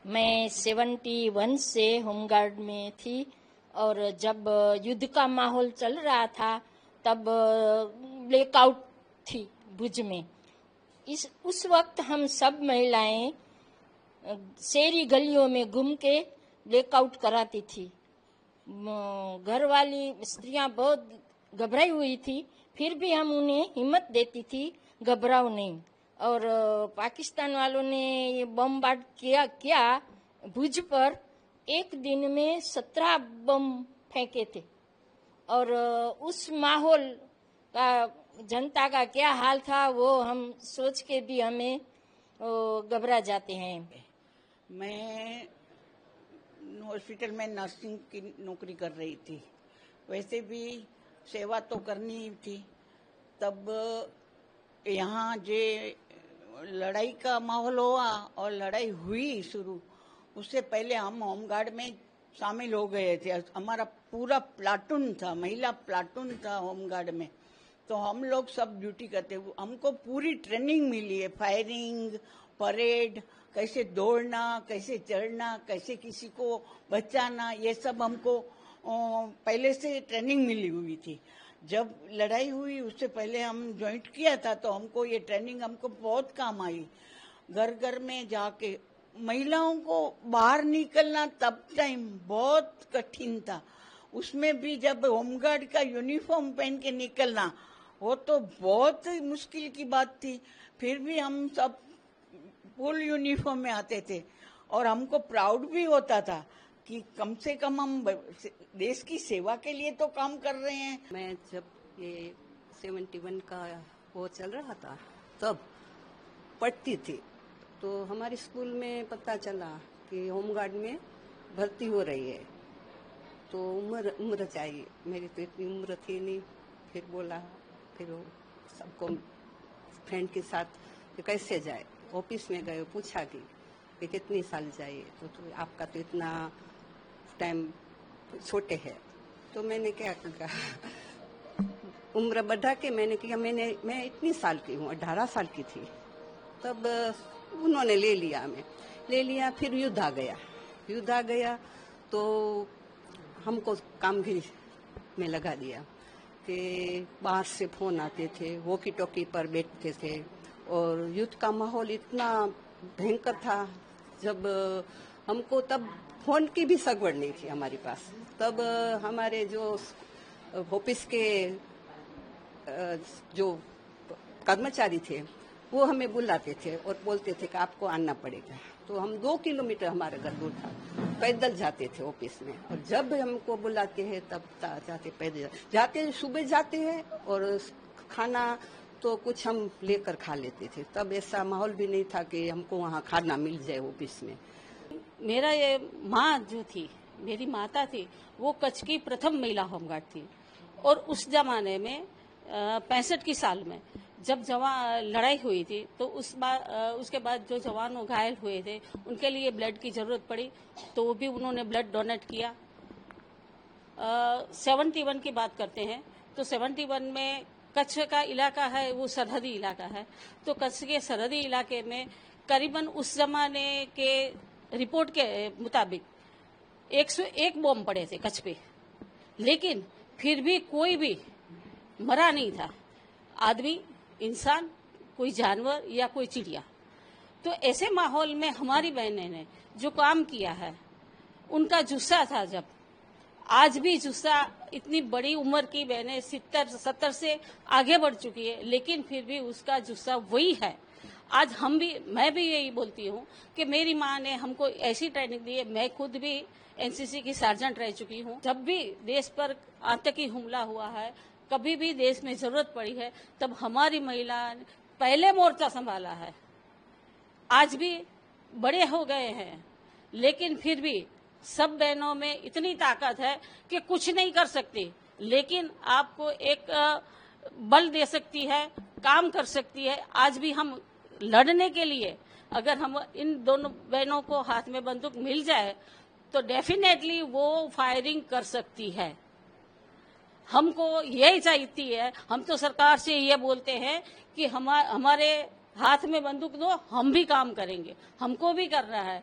मैं 71 से होमगार्ड में थी और जब युद्ध का माहौल चल रहा था तब ब्लैकआउट थी भुज में। उस वक्त हम सब महिलाएं शहरी गलियों में घूम के ब्लैकआउट कराती थी। घर वाली स्त्रियां बहुत घबराई हुई थी, फिर भी हम उन्हें हिम्मत देती थी, घबराओ नहीं। और पाकिस्तान वालों ने ये बमबार्ड किया भुज पर। एक दिन में 17 बम फेंके थे और उस माहौल का जनता का क्या हाल था वो हम सोच के भी हमें घबरा जाते हैं। मैं हॉस्पिटल में नर्सिंग की नौकरी कर रही थी, वैसे भी सेवा तो करनी ही थी। तब यहाँ जे लड़ाई का माहौल हुआ और लड़ाई हुई शुरू, उससे पहले हम होमगार्ड में शामिल हो गए थे। हमारा पूरा प्लाटून था, महिला प्लाटून था होमगार्ड में। तो हम लोग सब ड्यूटी करते, हमको पूरी ट्रेनिंग मिली है, फायरिंग, परेड, कैसे दौड़ना, कैसे चढ़ना, कैसे किसी को बचाना, ये सब हमको पहले से ट्रेनिंग मिली हुई थी। जब लड़ाई हुई उससे पहले हम ज्वाइंट किया था तो हमको ये ट्रेनिंग हमको बहुत काम आई। घर घर में जाके महिलाओं को बाहर निकलना तब टाइम बहुत कठिन था। उसमें भी जब होमगार्ड का यूनिफॉर्म पहन के निकलना वो तो बहुत मुश्किल की बात थी। फिर भी हम सब फुल यूनिफॉर्म में आते थे और हमको प्राउड भी होता था कि कम से कम हम देश की सेवा के लिए तो काम कर रहे हैं। मैं जब ये 71 का वो चल रहा था तब पढ़ती थी तो हमारे स्कूल में पता चला कि होमगार्ड में भर्ती हो रही है। तो उम्र चाहिए, मेरी तो इतनी उम्र थी नहीं। फिर बोला, फिर वो सबको फ्रेंड के साथ कि कैसे जाए। ऑफिस में गए, पूछा कि कितनी साल चाहिए। तो आपका तो इतना टाइम छोटे है। तो मैंने क्या कहा, उम्र बढ़ा के मैंने किया। मैं इतनी साल की हूँ, 18 साल की थी तब उन्होंने ले लिया। फिर युद्ध आ गया तो हमको कामगिरी में लगा दिया कि बाहर से फोन आते थे, वॉकी टॉकी पर बैठते थे और युद्ध का माहौल इतना भयंकर था। जब हमको तब फोन की भी सगवड़ नहीं थी हमारे पास। तब हमारे जो ऑफिस के जो कर्मचारी थे वो हमें बुलाते थे और बोलते थे कि आपको आना पड़ेगा। तो हम 2 किलोमीटर हमारा घर दूर था, पैदल जाते थे ऑफिस में। और जब हमको बुलाते हैं तब जाते पैदल जाते, सुबह जाते हैं और खाना तो कुछ हम लेकर खा लेते थे। तब ऐसा माहौल भी नहीं था कि हमको वहाँ खाना मिल जाए ऑफिस में। मेरा ये माँ जो थी, मेरी माता थी, वो कच्छ की प्रथम महिला होमगार्ड थी। और उस जमाने में 65 की साल में जब लड़ाई हुई थी तो उसके बाद जो जवान घायल हुए थे उनके लिए ब्लड की जरूरत पड़ी तो वो भी उन्होंने ब्लड डोनेट किया। 71 की बात करते हैं तो 71 में कच्छ का इलाका है, वो सरहदी इलाका है। तो कच्छ के सरहदी इलाके में करीबन उस जमाने के रिपोर्ट के मुताबिक 101 बम पड़े थे कच्छ पे, लेकिन फिर भी कोई भी मरा नहीं था, आदमी, इंसान, कोई जानवर या कोई चिड़िया। तो ऐसे माहौल में हमारी बहनें ने जो काम किया है, उनका जुस्सा था। जब आज भी जुस्सा, इतनी बड़ी उम्र की बहनें 70 से आगे बढ़ चुकी है, लेकिन फिर भी उसका जुस्सा वही है। आज मैं भी यही बोलती हूँ कि मेरी माँ ने हमको ऐसी ट्रेनिंग दी है। मैं खुद भी एनसीसी की सार्जेंट रह चुकी हूँ। जब भी देश पर आतंकी हमला हुआ है, कभी भी देश में जरूरत पड़ी है, तब हमारी महिला ने पहले मोर्चा संभाला है। आज भी बड़े हो गए हैं, लेकिन फिर भी सब बहनों में इतनी ताकत है कि कुछ नहीं कर सकती, लेकिन आपको एक बल दे सकती है, काम कर सकती है। आज भी हम लड़ने के लिए, अगर हम इन दोनों बहनों को हाथ में बंदूक मिल जाए तो डेफिनेटली वो फायरिंग कर सकती है। हमको यही चाहती है। हम तो सरकार से ये बोलते हैं कि हमारे हाथ में बंदूक दो, हम भी काम करेंगे, हमको भी करना है।